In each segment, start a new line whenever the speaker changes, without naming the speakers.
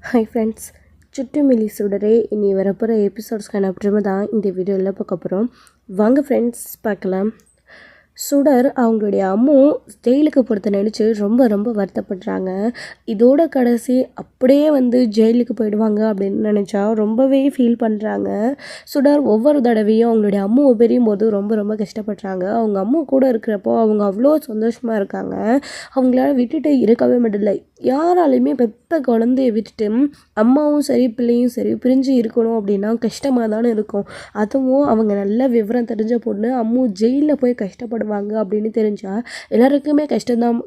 Hi friends, சுட்டுமிலி சுடரே இனி வரப்போகிற எபிசோட்ஸ்க்கான அப்புறமா தான் இந்த வீடியோவில் பார்க்க போகிறோம். வாங்க ஃப்ரெண்ட்ஸ் பார்க்கலாம். சுடர் அவங்களுடைய அம்மு ஜெயிலுக்கு போகிறத நினச்சி ரொம்ப ரொம்ப வருத்தப்படுறாங்க. இதோட கடைசி அப்படியே ஜெயிலுக்கு போயிடுவாங்க அப்படின்னு நினச்சா ரொம்பவே ஃபீல் பண்ணுறாங்க. சுடர் ஒவ்வொரு தடவையும் அவங்களுடைய அம்முவை பிரியும் போது ரொம்ப ரொம்ப கஷ்டப்படுறாங்க. அவங்க அம்மு கூட இருக்கிறப்போ அவங்க அவ்வளோ சந்தோஷமாக இருக்காங்க. அவங்களால விட்டுட்டு இருக்கவே முடியல. யாராலையுமே பெத்த குழந்தைய விட்டுட்டு அம்மாவும் சரி பிள்ளையும் சரி பிரிஞ்சு இருக்கணும் அப்படின்னா கஷ்டமாக தானே இருக்கும். அதுவும் அவங்க நல்ல விவரம் தெரிஞ்ச பொண்ணு அம்மு ஜெயிலில் போய் கஷ்டப்படுவாங்க அப்படின்னு தெரிஞ்சால் எல்லாருக்குமே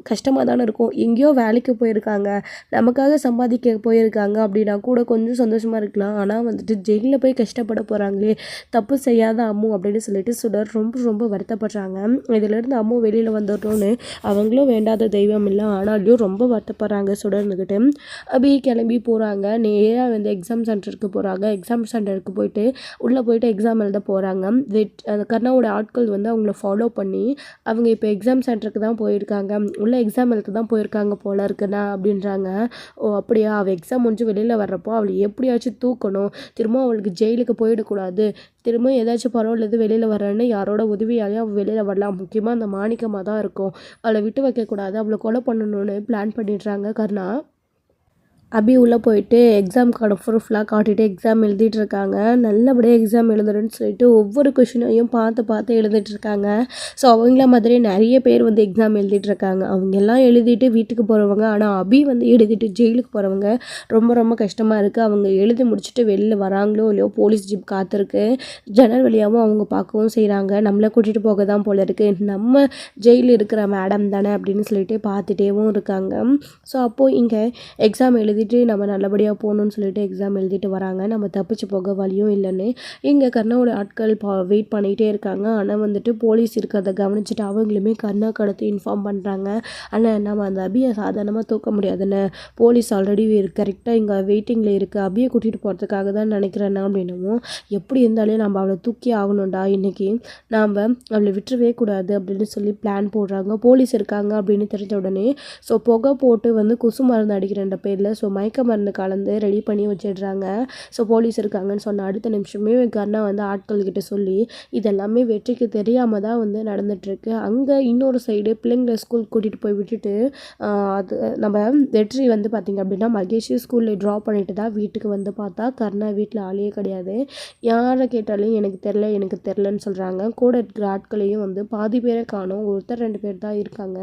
கஷ்டமாக தானே இருக்கும். எங்கேயோ வேலைக்கு போயிருக்காங்க, நமக்காக சம்பாதிக்க போயிருக்காங்க அப்படின்னா கூட கொஞ்சம் சந்தோஷமாக இருக்கலாம். ஆனால் ஜெயிலில் போய் கஷ்டப்பட போகிறாங்களே, தப்பு செய்யாத அம்மு அப்படின்னு சொல்லிட்டு சுடர் ரொம்ப ரொம்ப வருத்தப்படுறாங்க. இதிலேருந்து அம்மு வெளியில் வந்துட்டோன்னு அவங்களும் வேண்டாத தெய்வம் இல்லை, ஆனாலும் ரொம்ப வருத்தப்படுறாங்க சுடர்னுக்கிட்டு. அபி கிளம்பி போகிறாங்க. நேராக எக்ஸாம் சென்டருக்கு போகிறாங்க. எக்ஸாம் சென்டருக்கு போயிட்டு உள்ளே போயிட்டு எக்ஸாம் எழுத போகிறாங்க. அந்த கர்ணாவோட ஆட்கள் அவங்கள ஃபாலோ பண்ணி அவங்க இப்போ எக்ஸாம் சென்டருக்கு தான் போயிருக்காங்க, உள்ள எக்ஸாம் எழுத தான் போயிருக்காங்க போல இருக்குண்ணா அப்படின்றாங்க. ஓ அப்படியா, அவள் எக்ஸாம் முடிஞ்சு வெளியில் வர்றப்போ அவளை எப்படியாச்சும் தூக்கணும், திரும்ப அவளுக்கு ஜெயிலுக்கு போயிடக்கூடாது, திரும்ப ஏதாச்சும் பரவாயில்ல வெளியில் வரேன்னு யாரோட உதவியாலையும் அவள் வெளியில் வரலாம். முக்கியமாக அந்த மாணிக்கமாக தான் இருக்கும், அவளை விட்டு வைக்கக்கூடாது, அவளை கொலை பண்ணணும்னு பிளான் பண்ணிடுறாங்க கர்ணா. அபி உள்ளே போயிட்டு எக்ஸாமுக்கான ப்ரூஃப்லாம் காட்டிட்டு எக்ஸாம் எழுதிட்டுருக்காங்க. நல்லபடியாக எக்ஸாம் எழுதுறேன்னு சொல்லிட்டு ஒவ்வொரு கொஷினையும் பார்த்து எழுதிட்டுருக்காங்க. ஸோ அவங்கள மாதிரியே நிறைய பேர் எக்ஸாம் எழுதிட்டுருக்காங்க. அவங்க எல்லாம் எழுதிட்டு வீட்டுக்கு போகிறவங்க. ஆனால் அபி எழுதிட்டு ஜெயிலுக்கு போகிறவங்க ரொம்ப ரொம்ப கஷ்டமாக இருக்குது. அவங்க எழுதி முடிச்சுட்டு வெளியில் வராங்களோ இல்லையோ போலீஸ் ஜீப் காத்திருக்கு. ஜன்னல் வழியாகவும் அவங்க பார்க்கவும் செய்கிறாங்க. நம்மளை கூட்டிகிட்டு போக தான் போல இருக்குது, நம்ம ஜெயிலில் இருக்கிற மேடம் தானே அப்படின்னு சொல்லிட்டு பார்த்துட்டேவும் இருக்காங்க. ஸோ அப்போது இங்கே எக்ஸாம் எழுதிட்டு நம்ம நல்லபடியாக போகணுன்னு சொல்லிட்டு எக்ஸாம் எழுதிட்டு வராங்க. நம்ம தப்பிச்சு போக வழியும் இல்லைன்னு இங்கே கர்ணாவோட ஆட்கள் வெயிட் பண்ணிகிட்டே இருக்காங்க. ஆனால் போலீஸ் இருக்கிறத கவனிச்சுட்டு அவங்களுமே கர்ணா கடத்தி இன்ஃபார்ம் பண்ணுறாங்க. ஆனால் நம்ம அந்த அபியை சாதாரணமாக தூக்க முடியாதுன்னு, போலீஸ் ஆல்ரெடி கரெக்டாக இங்கே வெயிட்டிங்கில் இருக்குது, அபியை கூட்டிகிட்டு போகிறதுக்காக தான் நினைக்கிறேன்னா அப்படின்னவும், எப்படி இருந்தாலும் நம்ம அவளை தூக்கி ஆகணும்டா, இன்றைக்கி நாம் அவளை விட்டுறவே கூடாது அப்படின்னு சொல்லி பிளான் போடுறாங்க. போலீஸ் இருக்காங்க அப்படின்னு தெரிஞ்ச உடனே ஸோ புகை போட்டு கொசு மருந்து அடிக்கிறன்ற பேரில் மயக்க மருந்து கலந்து ரெடி பண்ணி வச்சிடுறாங்க. ஸோ போலீஸ் இருக்காங்கன்னு சொன்ன அடுத்த நிமிஷமே கர்ணா ஆட்கள்கிட்ட சொல்லி இதெல்லாமே வெற்றிக்கு தெரியாமல் தான் நடந்துகிட்ருக்கு. அங்கே இன்னொரு சைடு பிள்ளைங்களை ஸ்கூல் கூட்டிகிட்டு போய் விட்டுட்டு அது நம்ம வெற்றி பார்த்திங்க அப்படின்னா மகேஷ் ஸ்கூலில் ட்ராப் பண்ணிட்டு தான் வீட்டுக்கு பார்த்தா கர்ணா வீட்டில் ஆளே கிடையாது. யாரை கேட்டாலும் எனக்கு தெரிலன்னு சொல்கிறாங்க. கூட இருக்கிற ஆட்களையும் பாதி பேரை காணும், ஒருத்தர் 2 பேர் தான் இருக்காங்க.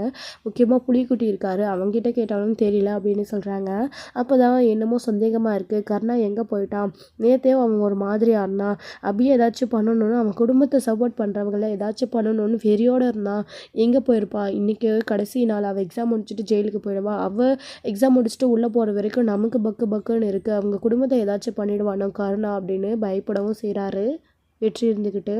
முக்கியமாக புலிக்குட்டி இருக்காரு, அவங்ககிட்ட கேட்டாலும் தெரியல அப்படின்னு சொல்கிறாங்க. அப்போ தான் என்னமோ சந்தேகமாக இருக்குது, கர்ணா எங்கே போயிட்டான், நேற்றே அவன் ஒரு மாதிரி ஆடினான், அப்படியே ஏதாச்சும் பண்ணணும்னு அவன் குடும்பத்தை சப்போர்ட் பண்ணுறவங்கள ஏதாச்சும் பண்ணணும்னு வெறியோடு இருந்தான், எங்கே போயிருப்பா, இன்றைக்கி கடைசி நாள், அவள் எக்ஸாம் முடிச்சுட்டு ஜெயிலுக்கு போயிடுவா, அவள் எக்ஸாம் முடிச்சுட்டு உள்ளே போகிற வரைக்கும் நமக்கு பக்குன்னு இருக்குது, அவங்க குடும்பத்தை ஏதாச்சும் பண்ணிவிடுவானோ கர்ணா அப்படின்னு பயப்படவும் செய்கிறாரு வெற்றி இருந்துக்கிட்டு.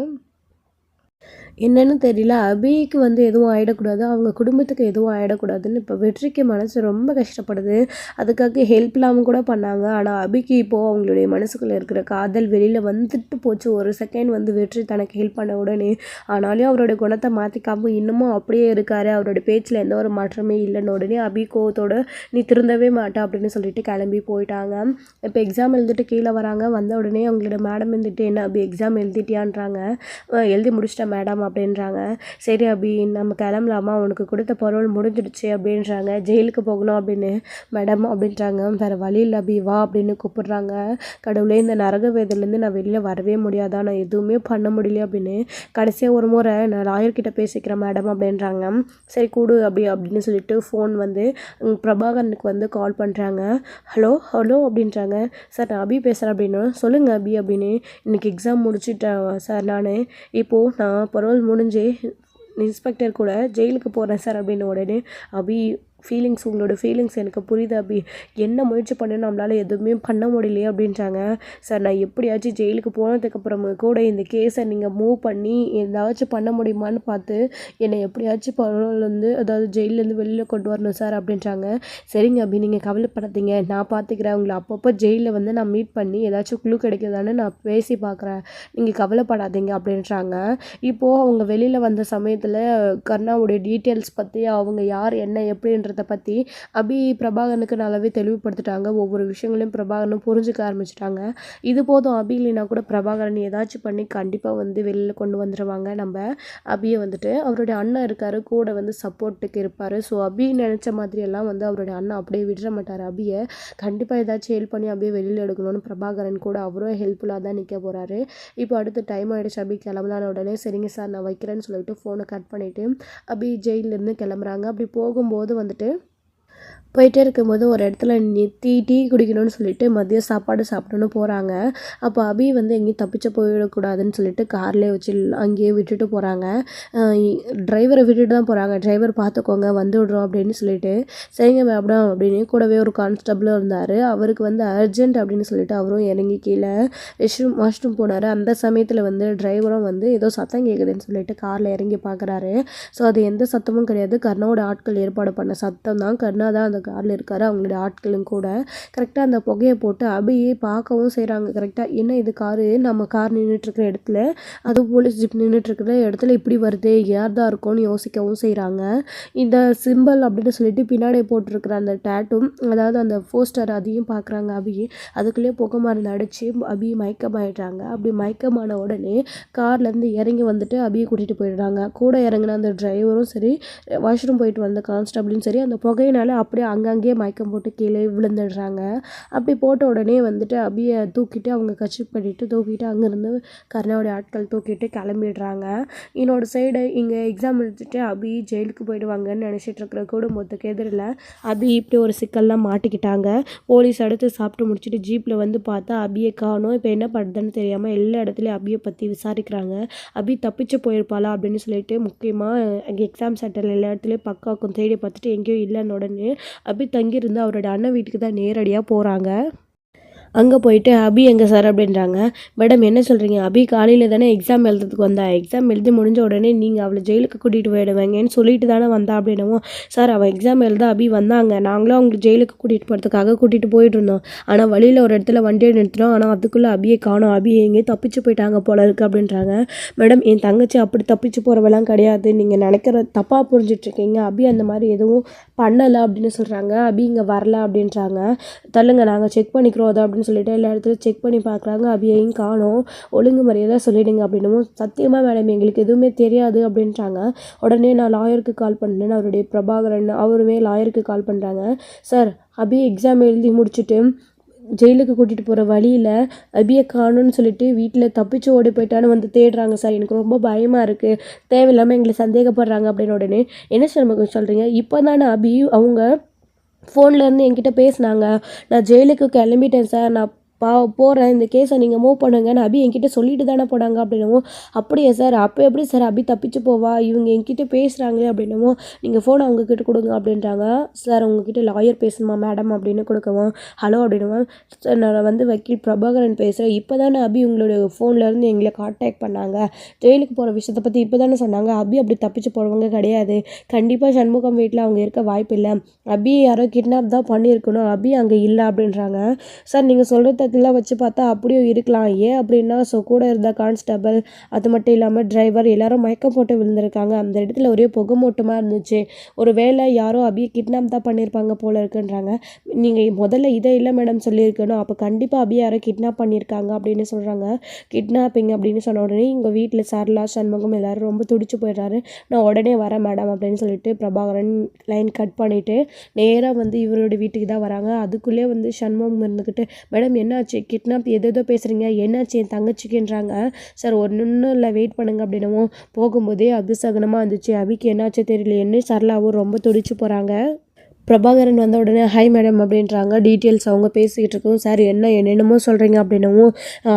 என்னன்னு தெரியல, அபிக்கு எதுவும் ஆகிடக்கூடாது, அவங்க குடும்பத்துக்கு எதுவும் ஆகிடக்கூடாதுன்னு இப்போ வெற்றிக்கு மனசு ரொம்ப கஷ்டப்படுது. அதுக்காக ஹெல்ப் இல்லாமல் கூட பண்ணாங்க. ஆனால் அபிக்கு இப்போது அவங்களுடைய மனசுக்குள்ளே இருக்கிற காதல் வெளியில் வந்துட்டு போச்சு. ஒரு செகண்ட் வெற்றி தனக்கு ஹெல்ப் பண்ண உடனே, ஆனாலும் அவரோட குணத்தை மாற்றிக்காமல் இன்னமும் அப்படியே இருக்கார், அவரோட பேச்சில் எந்த ஒரு மாற்றமே இல்லைன்னு உடனே அபி கோவத்தோடு நீ திருந்தவே மாட்டா அப்படின்னு சொல்லிட்டு கிளம்பி போயிட்டாங்க. இப்போ எக்ஸாம் எழுதிட்டு கீழே வராங்க. வந்த உடனே அவங்களோட மேடம் என்ன அபி எக்ஸாம் எழுதிட்டியான்றாங்க. எழுதி முடிச்சிட்டேன் மேடம் அப்படின்றாங்க. சரி அபி நம்ம கிளம்பலாமா, உனக்கு கொடுத்த பொருள் முடிஞ்சிடுச்சு அப்படின்றாங்க. ஜெயிலுக்கு போகணும் அப்படின்னு மேடம் அப்படின்றாங்க. வேறு வழி இல்லை அபி வா அப்படின்னு கூப்பிடுறாங்க. கடவுளே, இந்த நரக வேதலேருந்து நான் வெளியில் வரவே முடியாதா, நான் எதுவுமே பண்ண முடியல அப்படின்னு கடைசியாக ஒரு முறை நான் லாயர்கிட்ட பேசிக்கிறேன் மேடம் அப்படின்றாங்க. சரி கூடு அப்படின்னு சொல்லிட்டு ஃபோன் பிரபாகரனுக்கு கால் பண்ணுறாங்க. ஹலோ அப்படின்றாங்க. சார் நான் அபி பேசுகிறேன் அப்படின்னு. சொல்லுங்கள் அபி அப்படின்னு. இன்றைக்கி எக்ஸாம் முடிச்சுட்டேன் சார், நான் இப்போது நான் பரோல் முடிஞ்சு இன்ஸ்பெக்டர் கூட ஜெயிலுக்கு போகிறேன் சார் அப்படின்னு உடனே அபி உங்களோட ஃபீலிங்ஸ் எனக்கு புரியுது அபி, என்ன முயற்சி பண்ணு நம்மளால் எதுவுமே பண்ண முடியலையே அப்படின்றாங்க. சார் நான் எப்படியாச்சும் ஜெயிலுக்கு போனதுக்கப்புறமா கூட இந்த கேஸை நீங்கள் மூவ் பண்ணி ஏதாச்சும் பண்ண முடியுமான்னு பார்த்து என்னை எப்படியாச்சும் பரோல் அதாவது ஜெயிலேருந்து வெளியில் கொண்டு வரணும் சார் அப்படின்றாங்க. சரிங்க அபி நீங்கள் கவலைப்படாதீங்க, நான் பார்த்துக்கிறேன், உங்களை அப்பப்போ ஜெயிலில் நான் மீட் பண்ணி ஏதாச்சும் குழு கிடைக்குதான்னு நான் பேசி பார்க்குறேன், நீங்கள் கவலைப்படாதீங்க அப்படின்றாங்க. இப்போது அவங்க வெளியில் வந்த சமயத்தில் கர்ணாவுடைய டீட்டெயில்ஸ் பற்றி அவங்க யார் என்ன எப்படின்ற அப்படின்றத பற்றி பிரபாகரனுக்கு நல்லாவே தெளிவுபடுத்திட்டாங்க. ஒவ்வொரு விஷயங்களையும் பிரபாகரனும் புரிஞ்சுக்க ஆரம்பிச்சிட்டாங்க. இது போதும் அபி இல்லைனா கூட பிரபாகரன் ஏதாச்சும் பண்ணி கண்டிப்பாக வந்து வெளியில் கொண்டு வந்துடுவாங்க நம்ம அபியை வந்துட்டு. அவருடைய அண்ணன் இருக்கார் கூட வந்து சப்போர்ட்டுக்கு இருப்பார். ஸோ அபி நினச்ச மாதிரியெல்லாம் வந்து அவருடைய அண்ணன் அப்படியே விட மாட்டார் அபியை. கண்டிப்பாக ஏதாச்சும் ஹெல்ப் பண்ணி அப்படியே வெளியில் எடுக்கணும்னு பிரபாகரன் கூட அவரும் ஹெல்ப்ஃபுல்லாக தான் நிற்க போகிறாரு. இப்போ அடுத்து டைம் ஆகிடுச்சு அபி கிளம்பலான உடனே சரிங்க சார் நான் வைக்கிறேன்னு சொல்லிட்டு ஃபோனை கட் பண்ணிவிட்டு அபி ஜெயிலேருந்து கிளம்புறாங்க. அப்படி போகும்போது வந்துட்டு போயிட்டே இருக்கும்போது ஒரு இடத்துல நிறுத்தி டீ குடிக்கணும்னு சொல்லிட்டு மதியம் சாப்பாடு சாப்பிடணும்னு போகிறாங்க. அப்போ அபி வந்து எங்கேயும் தப்பிச்சு போயிடக்கூடாதுன்னு சொல்லிட்டு கார்லேயே வச்சு அங்கேயே விட்டுட்டு போகிறாங்க. டிரைவரை விட்டுட்டு தான் போகிறாங்க. டிரைவர் பார்த்துக்கோங்க வந்து விடுறோம் அப்படின்னு சொல்லிட்டு சரிங்க மேடம் அப்படின்னு கூடவே ஒரு கான்ஸ்டபிளும் இருந்தார். அவருக்கு வந்து அர்ஜென்ட் அப்படின்னு சொல்லிட்டு அவரும் இறங்கி கீழே வாஷ்ரூம் போனார். அந்த சமயத்தில் வந்து டிரைவரும் வந்து ஏதோ சத்தம் கேட்குதுன்னு சொல்லிட்டு காரில் இறங்கி பார்க்குறாரு. ஸோ அது எந்த சத்தமும் கிடையாது, கர்ணாவோட ஆட்கள் ஏற்பாடு பண்ண சத்தம் தான். கர்ணா தான் அந்த காரில் இருக்காரு, அவங்களுடைய ஆட்களும் கூட. கரெக்டாக அந்த புகையை போட்டு அபியை பார்க்கவும் செய்கிறாங்க. கரெக்டாக என்ன இது காரு, நம்ம கார் நின்றுட்டுருக்கிற இடத்துல அதுவும் போலீஸ் ஜிப் நின்றுட்டுருக்கிற இடத்துல இப்படி வருது, யார் தான் இருக்கும்னு யோசிக்கவும் செய்கிறாங்க. இந்த சிம்பிள் அப்படின்னு சொல்லிட்டு பின்னாடி போட்டிருக்கிற அந்த டேட்டும், அதாவது அந்த போஸ்டர், அதையும் பார்க்குறாங்க அபி. அதுக்குள்ளேயே புகை மருந்து அடித்து அபி மயக்கமாயிடுறாங்க. அப்படி மயக்கமான உடனே கார்லேருந்து இறங்கி வந்துட்டு அபியை கூட்டிகிட்டு போயிடுறாங்க. கூட இறங்கின அந்த டிரைவரும் சரி, வாஷ்ரூம் போயிட்டு வந்த கான்ஸ்டபிளும் சரி, அந்த புகையினால அப்படியே அங்கங்கேயே மயக்கம் போட்டு கீழே விழுந்துடுறாங்க. அப்படி போட்ட உடனே வந்துட்டு அபியை தூக்கிட்டு அவங்க கர்ச்சீப் பண்ணிட்டு தூக்கிட்டு அங்கேருந்து கர்ணாவுடைய ஆட்கள் தூக்கிட்டு கிளம்பிடுறாங்க. இன்னொரு சைடு இங்கே எக்ஸாம் எழுதிட்டு அபி ஜெயிலுக்கு போயிடுவாங்கன்னு நினச்சிட்டு இருக்கிற குடும்பத்துக்கு எதிரில் அபி இப்படி ஒரு சிக்கல்லாம் மாட்டிக்கிட்டாங்க. போலீஸ் அடுத்து சாப்பிட்டு முடிச்சுட்டு ஜீப்பில் வந்து பார்த்தா அபியை காணோம். இப்போ என்ன பண்ணுறதுன்னு தெரியாமல் எல்லா இடத்துலையும் அபியை பற்றி விசாரிக்கிறாங்க. அபி தப்பிச்சு போயிருப்பாளா அப்படின்னு சொல்லிட்டு முக்கியமாக அங்கே எக்ஸாம் சென்டரில் எல்லா இடத்துலையும் பக்காக்கும் தேடி பார்த்துட்டு எங்கேயும் இல்லைன்னு உடனே அபி தங்கியிருந்து அவரோட அண்ணன் வீட்டுக்கு தான் நேரடியாக போகிறாங்க. அங்கே போயிட்டு அபி எங்கே சார் அப்படின்றாங்க. மேடம் என்ன சொல்கிறீங்க, அபி காலையில் தானே எக்ஸாம் எழுதுறதுக்கு வந்தா, எக்ஸாம் எழுதி முடிஞ்ச உடனே நீங்கள் அவளை ஜெயிலுக்கு கூட்டிகிட்டு போயிடுவாங்கன்னு சொல்லிட்டு தானே வந்தா அப்படின்னவும், சார் அவள் எக்ஸாம் எழுத அபி வந்தாங்க, நாங்களும் அவங்களுக்கு ஜெயிலுக்கு கூட்டிகிட்டு போகிறதுக்காக கூட்டிகிட்டு போயிட்டு இருந்தோம். ஆனால் வழியில் ஒரு இடத்துல வண்டியை நிறுத்தினோம், ஆனால் அதுக்குள்ளே அபியை காணோம், அபி எங்கேயும் தப்பிச்சு போயிட்டாங்க போல இருக்குது அப்படின்றாங்க. மேடம் என் தங்கச்சி அப்படி தப்பிச்சு போகிறவெல்லாம் கிடையாது, நீங்கள் நினைக்கிற தப்பாக புரிஞ்சிட்ருக்கீங்க, அபி அந்த மாதிரி எதுவும் பண்ணலை அப்படின்னு சொல்கிறாங்க. அபி இங்கே வரல அப்படின்றாங்க. தள்ளுங்க நாங்கள் செக் பண்ணிக்கிறோம் அதை அப்படின்னு சொல்லிட்டு எல்லா இடத்துலையும் செக் பண்ணி பார்க்குறாங்க. அபியையும் காணோம், ஒழுங்கு முறையாக சொல்லிடுங்க அப்படின்னும், சத்தியமாக மேடம் எங்களுக்கு எதுவுமே தெரியாது அப்படின்றாங்க. உடனே நான் லாயருக்கு கால் பண்ணேன்னு அவருடைய பிரபாகரன் அவருமே லாயருக்கு கால் பண்ணுறாங்க. சார் அபி எக்ஸாம் எழுதி முடிச்சுட்டு ஜெயிலுக்கு கூட்டிகிட்டு போகிற வழியில் அபியை காணும்னு சொல்லிட்டு வீட்டில் தப்பிச்சு ஓடி போயிட்டான்னு வந்து தேடுறாங்க சார், எனக்கு ரொம்ப பயமாக இருக்குது, தேவையில்லாமல் எங்களை சந்தேகப்படுறாங்க அப்படின்னு. உடனே என்ன சார் நமக்கு சொல்கிறீங்க, இப்போ தானே அபி அவங்க ஃபோன்லேருந்து என்கிட்ட பேசினாங்க, நான் ஜெயிலுக்கு கிளம்பிட்டேன் சார், நான் போகிறேன், இந்த கேஸை நீங்கள் மூவ் பண்ணுங்கன்னு அபி என்கிட்ட சொல்லிட்டு தானே போனாங்க அப்படின்னவும், அப்படியே சார் அப்போ எப்படி சார் அபி தப்பிச்சு போவா, இவங்க என்கிட்ட பேசுகிறாங்களே அப்படின்னவும், நீங்கள் ஃபோனை அவங்கக்கிட்ட கொடுங்க அப்படின்றாங்க. சார் உங்ககிட்ட லாயர் பேசணுமா மேடம் அப்படின்னு கொடுக்கவும், ஹலோ அப்படின்னுவோம், சார் நான் வந்து வக்கீல் பிரபாகரன் பேசுகிறேன், இப்போ தானே அபி உங்களுடைய ஃபோன்லேருந்து எங்களை கான்டாக்ட் பண்ணாங்க, ஜெயிலுக்கு போகிற விஷயத்தை பற்றி இப்போ தானே சொன்னாங்க, அபி அப்படி தப்பிச்சு போகிறவங்க கிடையாது, கண்டிப்பாக சண்முகம் வீட்டில் அவங்க இருக்க வாய்ப்பு இல்லை, அபி யாரோ கிட்னாப் தான் பண்ணியிருக்கணும், அபி அங்கே இல்லை அப்படின்றாங்க. சார் நீங்கள் சொல்கிறத இதெல்லாம் வச்சு பார்த்தா அப்படியே இருக்கலாம், ஏன் அப்படின்னா ஸோ கூட இருந்த கான்ஸ்டபிள் அது மட்டும் இல்லாமல் டிரைவர் எல்லாரும் மயக்கம் போட்டு விழுந்திருக்காங்க, அந்த இடத்துல ஒரே புகை மூட்டமாக இருந்துச்சு, ஒரு வேளை யாரோ அபியை கிட்னாப் தான் பண்ணியிருப்பாங்க போல இருக்குன்றாங்க. நீங்கள் முதல்ல இதை இல்லை மேடம் சொல்லியிருக்கணும், அப்போ கண்டிப்பாக அபியை யாரோ கிட்னாப் பண்ணியிருக்காங்க அப்படின்னு சொல்கிறாங்க. கிட்னாப்பிங் அப்படின்னு சொன்ன உடனே இங்கே வீட்டில் சரளா சண்முகம் எல்லோரும் ரொம்ப துடிச்சு போயிடுறாரு. நான் உடனே வரேன் மேடம் அப்படின்னு சொல்லிட்டு பிரபாகரன் லைன் கட் பண்ணிவிட்டு நேராக வந்து இவரோட வீட்டுக்கு தான் வராங்க. அதுக்குள்ளே வந்து சண்முகம் இருந்துக்கிட்டு, மேடம் என்னாச்சு, கிட்னாப் எதோ பேசுகிறீங்க, என்னாச்சு என் தங்கச்சிக்குன்றாங்க. சார் ஒன்றும் இல்லை வெயிட் பண்ணுங்க அப்படின்னவும், போகும்போதே அபிசகனமாக இருந்துச்சு, அபிக்கு என்னாச்சு தெரியலையேன்னு சரளாவும் ரொம்ப துடிச்சு போகிறாங்க. பிரபாகரன் வந்த உடனே ஹை மேடம் அப்படின்றாங்க. டீட்டெயில்ஸ் அவங்க பேசிக்கிட்டு இருக்கோம். சார் என்னென்னமோ சொல்கிறீங்க அப்படின்னவும்,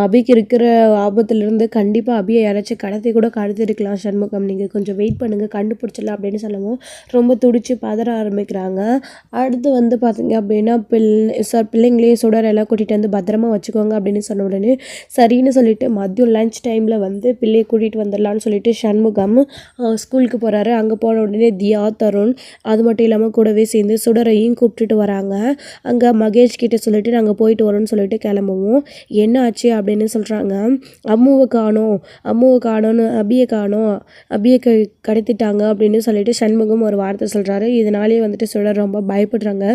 அபிக்கு இருக்கிற ஆபத்துலேருந்து கண்டிப்பாக அபியை யாராச்சும் கடத்திருக்கலாம் சண்முகம், நீங்கள் கொஞ்சம் வெயிட் பண்ணுங்கள் கண்டுபிடிச்சிடலாம் அப்படின்னு சொல்லவும் ரொம்ப துடிச்சு பதற ஆரம்பிக்கிறாங்க. அடுத்து வந்து பார்த்திங்க அப்படின்னா சார் பிள்ளைங்களையும் சுடர் எல்லாம் கூட்டிகிட்டு வந்து பத்திரமா வச்சுக்கோங்க அப்படின்னு சொன்ன உடனே சரின்னு சொல்லிட்டு மதியம் லஞ்ச் டைமில் வந்து பிள்ளையை கூட்டிகிட்டு வந்துடலான்னு சொல்லிட்டு சண்முகம் ஸ்கூலுக்கு போகிறாரு. அங்கே போன உடனே தியா தருண் அது மட்டும் இல்லாமல் கூடவே சேர்ந்து வந்து சுடரையும் கூப்பிட்டுட்டு வராங்க. அங்கே மகேஷ் கிட்ட சொல்லிட்டு நாங்கள் போயிட்டு வரோம்னு சொல்லிட்டு கிளம்புவோம். என்ன ஆச்சு அப்படின்னு சொல்கிறாங்க. அம்முவை காணோன்னு அபியை கடத்திட்டாங்க அப்படின்னு சொல்லிட்டு சண்முகம் ஒரு வார்த்தை சொல்கிறாரு. இதனாலே வந்துட்டு சுடர் ரொம்ப பயப்படுறாங்க.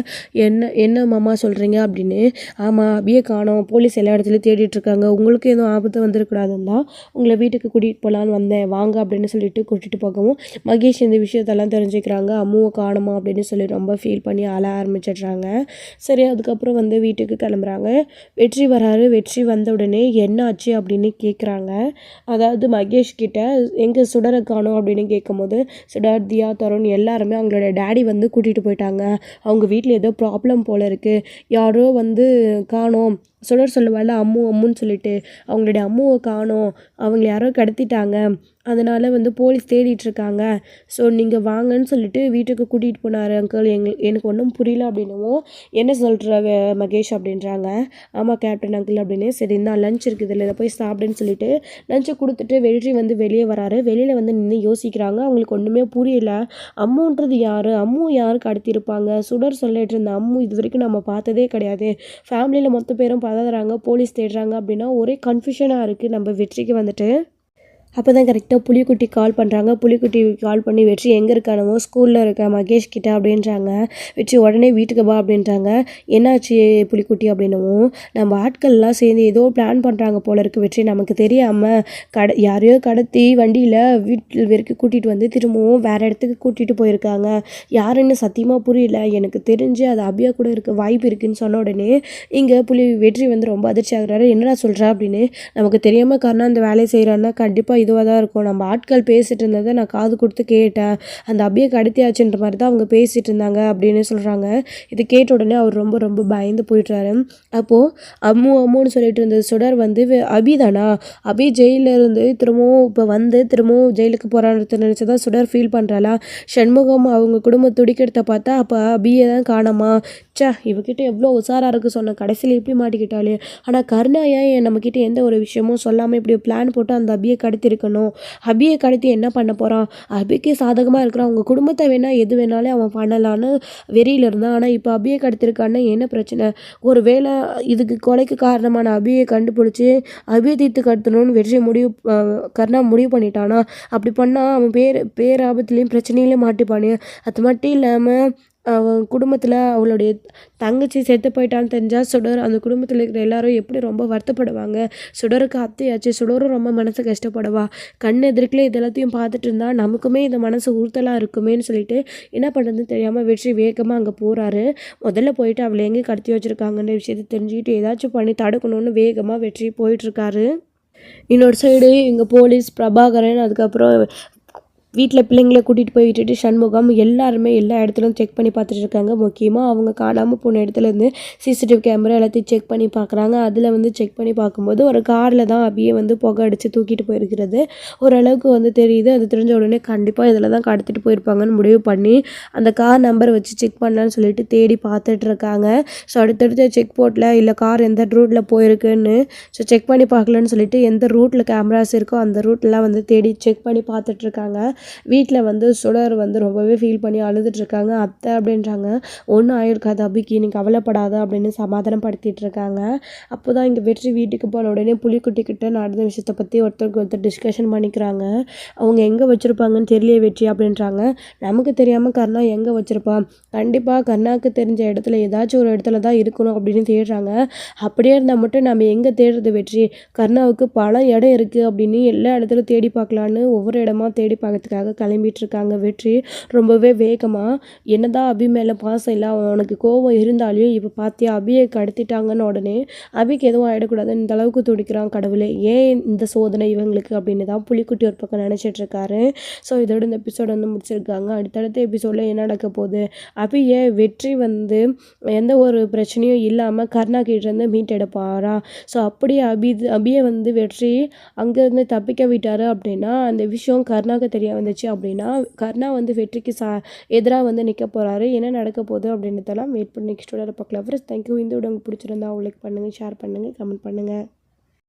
என்ன மாமா சொல்கிறீங்க அப்படின்னு. ஆமாம், அபியை காணோம், போலீஸ் எல்லா இடத்துலையும் தேடிட்டுருக்காங்க, உங்களுக்கு எதுவும் ஆபத்து வந்துருக்கூடாதுன்னு தான் உங்களை வீட்டுக்கு கூட்டிகிட்டு போகலான்னு வந்தேன், வாங்க அப்படின்னு சொல்லிட்டு கூட்டிகிட்டு போகவும் மகேஷ் இந்த விஷயத்தெல்லாம் தெரிஞ்சுக்கிறாங்க. அம்முவை காணுமா அப்படின்னு சொல்லி ரொம்ப ஃபீல் பண்ணி அழ ஆரம்பிச்சிடுறாங்க. சரி, அதுக்கப்புறம் வந்து வீட்டுக்கு கிளம்புறாங்க. வெற்றி வராரு. வெற்றி வந்த உடனே என்ன ஆச்சு அப்படின்னு கேட்குறாங்க. அதாவது மகேஷ் கிட்ட எங்கே சுடரை காணோம் அப்படின்னு கேட்கும்போது சுடர், தியா, தருண் எல்லாருமே அவங்களோட டேடி வந்து கூட்டிகிட்டு போயிட்டாங்க. அவங்க வீட்டில் ஏதோ ப்ராப்ளம் போல் இருக்குது, யாரோ வந்து காணோம். சுடர் சொல்லுவாள் அம்முன்னு சொல்லிட்டு, அவங்களுடைய அம்முவை காணோம், அவங்கள யாரோ கடத்திட்டாங்க, அதனால் வந்து போலீஸ் தேடிட்டுருக்காங்க, ஸோ நீங்கள் வாங்கன்னு சொல்லிட்டு வீட்டுக்கு கூட்டிகிட்டு போனார் அங்கிள். எனக்கு ஒன்றும் புரியல அப்படின்னவும், என்ன சொல்கிற மகேஷ் அப்படின்றாங்க. ஆமாம் கேப்டன் அங்கிள் அப்படின்னு. சரி, இன்னும் லஞ்ச் இருக்குது இல்லை, இதை போய் சாப்பிடுன்னு சொல்லிட்டு லஞ்சை கொடுத்துட்டு வெற்றி வந்து வெளியே வராரு. வெளியில் வந்து நின்று யோசிக்கிறாங்க. அவங்களுக்கு ஒன்றுமே புரியல. அம்முன்றது யார், அம்மு யாருக்கு கடத்தியிருப்பாங்க? சுடர் சொல்லிட்டு இருந்த அம்மு இது வரைக்கும் நம்ம பார்த்ததே கிடையாது. ஃபேமிலியில் மொத்த பேரும் பதறாங்க, போலீஸ் தேடுறாங்க அப்படின்னா ஒரே கன்ஃபியூஷனாக இருக்குது நம்ம வெற்றிக்கு வந்துட்டு. அப்போ தான் கரெக்டாக புலிக்குட்டி கால் பண்ணுறாங்க. புலிக்குட்டி கால் பண்ணி வெற்றி எங்கே இருக்கானவோ ஸ்கூலில் இருக்க மகேஷ் கிட்ட அப்படின்றாங்க. வெற்றி உடனே வீட்டுக்கு வா அப்படின்றாங்க. என்னாச்சு புலிக்குட்டி அப்படின்னவும், நம்ம ஆட்கள்லாம் சேர்ந்து ஏதோ பிளான் பண்ணுறாங்க போல இருக்குது வெற்றி, நமக்கு தெரியாமல் யாரையோ கடத்தி வண்டியில் வீட்டில் வரைக்கும் கூட்டிகிட்டு வந்து திரும்பவும் வேறு இடத்துக்கு கூட்டிகிட்டு போயிருக்காங்க. யாருன்னு சத்தியமாக புரியல, எனக்கு தெரிஞ்சு அது அபியா கூட இருக்க வாய்ப்பு இருக்குதுன்னு சொன்ன உடனே இங்கே வெற்றி வந்து ரொம்ப அதிர்ச்சி ஆகுறாரு. என்னடா சொல்கிற அப்படின்னு. நமக்கு தெரியாமல் காரணம் அந்த வேலையை செய்கிறான்னா கண்டிப்பாக இதுவாக தான் இருக்கும். நம்ம ஆட்கள் பேசிகிட்டு இருந்ததை நான் காது கொடுத்து கேட்டேன். அந்த அபியை கடத்தியாச்சுன்ற மாதிரி தான் அவங்க பேசிகிட்டு இருந்தாங்க அப்படின்னு சொல்கிறாங்க. இது கேட்ட உடனே அவர் ரொம்ப ரொம்ப பயந்து போயிடுறாரு. அப்போது அம்முன்னு சொல்லிட்டு இருந்தது சுடர் வந்து அபி தானா, அபி ஜெயிலில் இருந்து திரும்பவும் ஜெயிலுக்கு போகிறான்னு நினச்சதான் சுடர் ஃபீல் பண்ணுறாளா. சண்முகம் அவங்க குடும்ப துடிக்கிறத பார்த்தா அப்போ அபியை தான் காணாமா. இவகிட்ட எவ்வளோ உசாராக இருக்குது சொன்ன, கடைசியில் இப்படி மாட்டிக்கிட்டாலே. ஆனால் கருணா ஏன் நம்மக்கிட்ட எந்த ஒரு விஷயமும் சொல்லாமல் இப்படி பிளான் போட்டு அந்த அபியை கடத்திருக்கணும். அபியை கடத்தி என்ன பண்ண போகிறான்? அபிக்கு சாதகமாக இருக்கிறான், அவங்க குடும்பத்தை எது வேணாலும் அவன் பண்ணலான்னு வெறியில் இருந்தான். ஆனால் இப்போ அபியை கடத்திருக்கான்னு என்ன பிரச்சனை? ஒரு வேளை இதுக்கு கொலைக்கு காரணமான அபியை கண்டுபிடிச்சி அபியை தீர்த்து கடத்தணும்னு கருணா முடிவு பண்ணிட்டானா? அப்படி பண்ணால் அவன் பேராபத்துலேயும் பிரச்சனையிலையும் மாட்டிப்பானே. அது மட்டும் இல்லாமல் அவன் குடும்பத்தில் அவளுடைய தங்கச்சி செத்து போயிட்டான்னு தெரிஞ்சால் சுடர் அந்த குடும்பத்தில் இருக்கிற எல்லாரும் எப்படி ரொம்ப வருத்தப்படுவாங்க. சுடருக்கு அத்தையாச்சு, சுடரும் ரொம்ப மனசு கஷ்டப்படுவா. கண் எதிர்க்கலே இதெல்லாத்தையும் பார்த்துட்டு இருந்தா நமக்குமே இந்த மனசு உறுத்தலாக இருக்குமேன்னு சொல்லிட்டு என்ன பண்ணுறதுன்னு தெரியாமல் வெற்றி வேகமாக அங்கே போகிறாரு. முதல்ல போயிட்டு அவளை எங்கே கடத்தி வச்சுருக்காங்கன்ற விஷயத்தை தெரிஞ்சுக்கிட்டு ஏதாச்சும் பண்ணி தடுக்கணும்னு வேகமாக வெற்றி போயிட்டுருக்காரு. இன்னொரு சைடு இங்கே போலீஸ் பிரபாகரன், அதுக்கப்புறம் வீட்டில் பிள்ளைங்களை கூட்டிகிட்டு போய் விட்டுட்டு சண்முகம் எல்லாருமே எல்லா இடத்துலையும் செக் பண்ணி பார்த்துட்டு இருக்காங்க. முக்கியமாக அவங்க காணாமல் போன இடத்துலேருந்து சிசிடிவி கேமரா எல்லாத்தையும் செக் பண்ணி பார்க்குறாங்க. அதில் வந்து செக் பண்ணி பார்க்கும்போது ஒரு காரில் தான் அபியை வந்து புகை அடித்து தூக்கிட்டு போயிருக்கிறது ஓரளவுக்கு வந்து தெரியுது. அது தெரிஞ்ச உடனே கண்டிப்பாக இதில் தான் கடத்திட்டு போயிருப்பாங்கன்னு முடிவு பண்ணி அந்த கார் நம்பர் வச்சு செக் பண்ணலான்னு சொல்லிட்டு தேடி பார்த்துட்டு இருக்காங்க. ஸோ அடுத்தடுத்த செக் போர்ட்டில் இல்லை கார் எந்த ரூட்டில் போயிருக்குன்னு செக் பண்ணி பார்க்கலன்னு சொல்லிட்டு எந்த ரூட்டில் கேமராஸ் இருக்கோ அந்த ரூட்லாம் வந்து தேடி செக் பண்ணி பார்த்துட்ருக்காங்க. வீட்டில் வந்து சுடர் வந்து ரொம்பவே ஃபீல் பண்ணி அழுதுட்ருக்காங்க. அத்தை அப்படின்றாங்க, ஒன்றும் ஆயிருக்காது அபிக்கு, நீ கவலைப்படாத அப்படின்னு சமாதானப்படுத்திட்டு இருக்காங்க. அப்போ தான் இங்கே வெற்றி வீட்டுக்கு போன உடனே புலிக்குட்டிக்கிட்ட நடந்த விஷயத்தை பற்றி ஒருத்தருக்கு ஒருத்தர் டிஸ்கஷன் பண்ணிக்கிறாங்க. அவங்க எங்கே வச்சுருப்பாங்கன்னு தெரியல வெற்றி அப்படின்றாங்க. நமக்கு தெரியாமல் கருணா எங்கே வச்சுருப்பான், கண்டிப்பாக கருணாவுக்கு தெரிஞ்ச இடத்துல ஏதாச்சும் ஒரு இடத்துல தான் இருக்கணும் அப்படின்னு தேடுறாங்க. அப்படியே இருந்தால் மட்டும் நம்ம எங்கே தேடுறது வெற்றி, கருணாவுக்கு பல இடம் இருக்குது அப்படின்னு எல்லா இடத்துலையும் தேடி பார்க்கலான்னு ஒவ்வொரு இடமா தேடி பார்க்கறதுக்காக கிளம்பிட்டு இருக்காங்க. வெற்றி ரொம்பவே வேகமாக, என்னதான் அபி மேலே பாசம் இல்லை, அவனுக்கு கோபம் இருந்தாலும் இப்போ பார்த்தியா அபியை கடத்திட்டாங்கன்னு உடனே அபிக்கு எதுவும் ஆகிடக்கூடாதுன்னு இந்த அளவுக்கு துடிக்கிறான். கடவுளே, ஏன் இந்த சோதனை இவங்களுக்கு அப்படின்னு தான் புலிக்குட்டி ஒரு பக்கம் நினச்சிட்டு இருக்காரு. ஸோ இதோட இந்த எபிசோட் வந்து முடிச்சிருக்காங்க. அடுத்தடுத்த எபிசோடில் என்ன நடக்க போகுது, அபியை வெற்றி வந்து எந்த ஒரு பிரச்சனையும் இல்லாமல் கருணா கிட்டேருந்து மீட் எடுப்பாரா? ஸோ அப்படியே அபியை வந்து வெற்றி அங்கேருந்து தப்பிக்க விட்டார் அப்படின்னா அந்த விஷயம் கருணாவுக்கு தெரிய வந்துச்சு அப்படின்னா கருணா வந்து வெற்றிக்கு எதிராக வந்து நிற்க போகிறாரு. என்ன நடக்க போகுது அப்படின்றதெல்லாம் வெயிட் பண்ணி நெக்ஸ்ட் வீடியோவில் பார்க்கலாம். Friends, thank you. இந்த வீடியோ உங்களுக்கு பிடிச்சிருந்தா லைக் பண்ணுங்கள், ஷேர் பண்ணுங்கள், கமெண்ட் பண்ணுங்கள்.